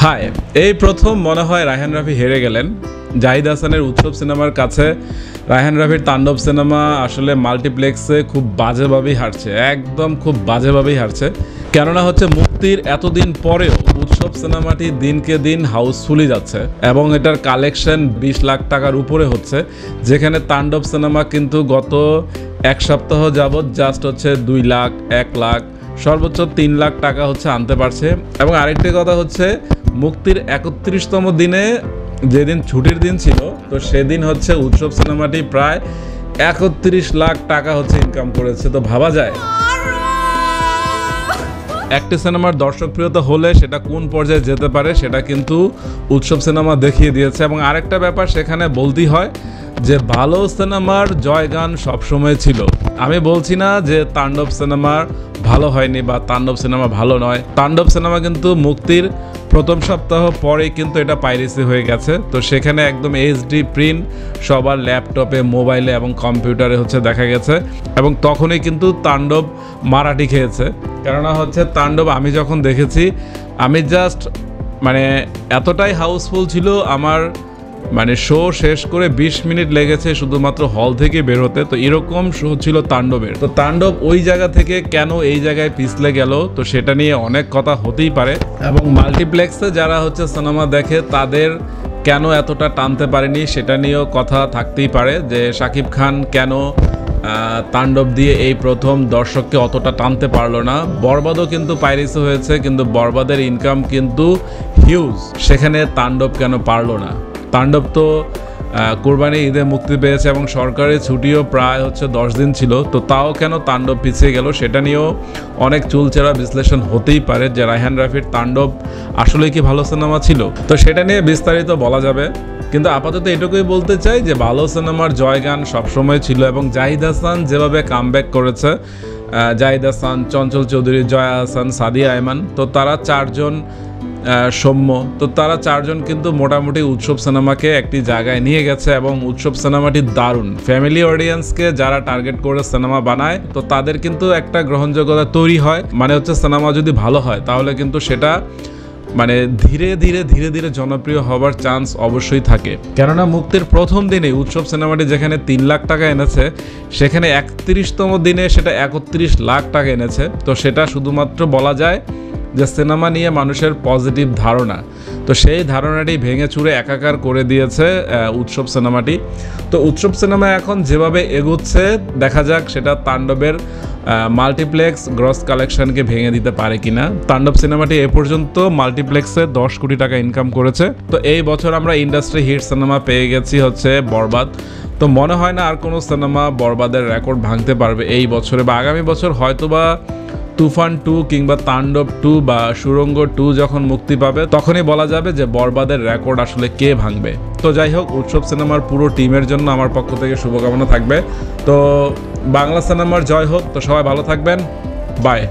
High, এই প্রথম মনে হয় রায়হান রাফি হেরে গেলেন। জাহিদ হাসানের উৎসব সিনেমার কাছে রায়হান রাফির তাণ্ডব সিনেমা আসলে মাল্টিপ্লেক্সে খুব বাজেভাবেই হারছে, একদম খুব বাজেভাবেই হারছে। কেননা হচ্ছে মুক্তির এতদিন পরেও উৎসব সিনেমাটি দিনকে দিন হাউসফুলই যাচ্ছে এবং এটার কালেকশন 20 লাখ টাকার উপরে হচ্ছে, যেখানে তাণ্ডব সিনেমা কিন্তু গত এক সপ্তাহ যাবৎ জাস্ট হচ্ছে 2 লাখ, 1 লাখ, সর্বোচ্চ 3 লাখ টাকা হচ্ছে আনতে পারছে। এবং আরেকটি কথা হচ্ছে, মুক্তির 31তম দিনে যেদিন ছুটির দিন ছিল, তো সেদিন হচ্ছে উৎসব সিনেমাটি প্রায় 31 লাখ টাকা হচ্ছে ইনকাম করেছে। তো ভাবা যায় একটি সিনেমার দর্শকপ্রিয়তা হলে সেটা কোন পর্যায়ে যেতে পারে সেটা কিন্তু উৎসব সিনেমা দেখিয়ে দিয়েছে। এবং আরেকটা ব্যাপার সেখানে বলতেই হয় যে ভালো সিনেমার জয়গান সবসময় ছিল। আমি বলছি না যে তাণ্ডব সিনেমার ভালো হয়নি বা তাণ্ডব সিনেমা ভালো নয়। তাণ্ডব সিনেমা কিন্তু মুক্তির প্রথম সপ্তাহ পরেই কিন্তু এটা পাইরেসি হয়ে গেছে। তো সেখানে একদম এইচডি প্রিন্ট সবার ল্যাপটপে, মোবাইলে এবং কম্পিউটারে হচ্ছে দেখা গেছে, এবং তখনই কিন্তু তাণ্ডব মারাঠি খেয়েছে। কেননা হচ্ছে তাণ্ডব আমি যখন দেখেছি, আমি জাস্ট এতটাই হাউসফুল ছিল, আমার শো শেষ করে 20 মিনিট লেগেছে শুধুমাত্র হল থেকে বের হতে। তো এরকম শো ছিল তাণ্ডবের। তো তাণ্ডব ওই জায়গা থেকে কেন এই জায়গায় পিছলে গেল, তো সেটা নিয়ে অনেক কথা হতেই পারে। এবং মাল্টিপ্লেক্সে যারা হচ্ছে সিনেমা দেখে তাদের কেন এতটা টানতে পারেনি সেটা নিয়েও কথা থাকতেই পারে, যে শাকিব খান কেন তাণ্ডব দিয়ে এই প্রথম দর্শককে অতটা টানতে পারলো না। বরবাদও কিন্তু পাইরেসি হয়েছে, কিন্তু বরবাদের ইনকাম কিন্তু হিউজ, সেখানে তাণ্ডব কেন পারলো না? তাণ্ডব তো কোরবানি ঈদে মুক্তি পেয়েছে এবং সরকারি ছুটিও প্রায় হচ্ছে 10 দিন ছিল, তো তাও কেন তাণ্ডব পিছিয়ে গেল সেটা নিয়েও অনেক চুলচেরা বিশ্লেষণ হতেই পারে, যে রায়হান রাফির তাণ্ডব আসলে কি ভালো সিনেমা ছিল। তো সেটা নিয়ে বিস্তারিত বলা যাবে, কিন্তু আপাতত এটুকুই বলতে চাই যে ভালো সিনেমার জয়গান সবসময় ছিল। এবং জাহিদ হাসান যেভাবে কামব্যাক করেছে, জাহিদ হাসান, চঞ্চল চৌধুরী, জয়া হাসান, সাদিয়া আয়মান, তো তারা চারজন, সৌম্য, তো তারা চারজন কিন্তু মোটামুটি উৎসব সিনেমাকে একটি জায়গায় নিয়ে গেছে। এবং উৎসব সিনেমাটি দারুণ, ফ্যামিলি অডিয়েন্সকে যারা টার্গেট করে সিনেমা বানায়, তো তাদের কিন্তু একটা গ্রহণযোগ্যতা তৈরি হয়। হচ্ছে সিনেমা যদি ভালো হয় তাহলে কিন্তু সেটা ধীরে ধীরে জনপ্রিয় হবার চান্স অবশ্যই থাকে। কেননা মুক্তির প্রথম দিনে উৎসব সিনেমাটি যেখানে 3 লাখ টাকা এনেছে, সেখানে 31তম দিনে সেটা 31 লাখ টাকা এনেছে। তো সেটা শুধুমাত্র বলা যায় যে সিনেমা নিয়ে মানুষের পজিটিভ ধারণা, তো সেই ধারণাটি ভেঙে চুরে একাকার করে দিয়েছে উৎসব সিনেমাটি। তো উৎসব সিনেমা এখন যেভাবে এগোচ্ছে, দেখা যাক সেটা তাণ্ডবের মাল্টিপ্লেক্স গ্রস কালেকশনকে ভেঙে দিতে পারে কিনা। তাণ্ডব সিনেমাটি এ পর্যন্ত মাল্টিপ্লেক্সে 10 কোটি টাকা ইনকাম করেছে। তো এই বছর আমরা ইন্ডাস্ট্রি হিট সিনেমা পেয়ে গেছি হচ্ছে বরবাদ। তো মনে হয় না আর কোনো সিনেমা বরবাদের রেকর্ড ভাঙতে পারবে এই বছরে বা আগামী বছর। হয়তোবা তুফান 2 কিংবা তাণ্ডব 2 বা সুরঙ্গ 2 যখন মুক্তি পাবে, তখনই বলা যাবে যে বরবাদের রেকর্ড আসলে কে ভাঙবে। তো যাই হোক, উৎসব সিনেমার পুরো টিমের জন্য আমার পক্ষ থেকে শুভকামনা থাকবে। তো বাংলা সিনেমার জয় হোক। তো সবাই ভালো থাকবেন, বাই।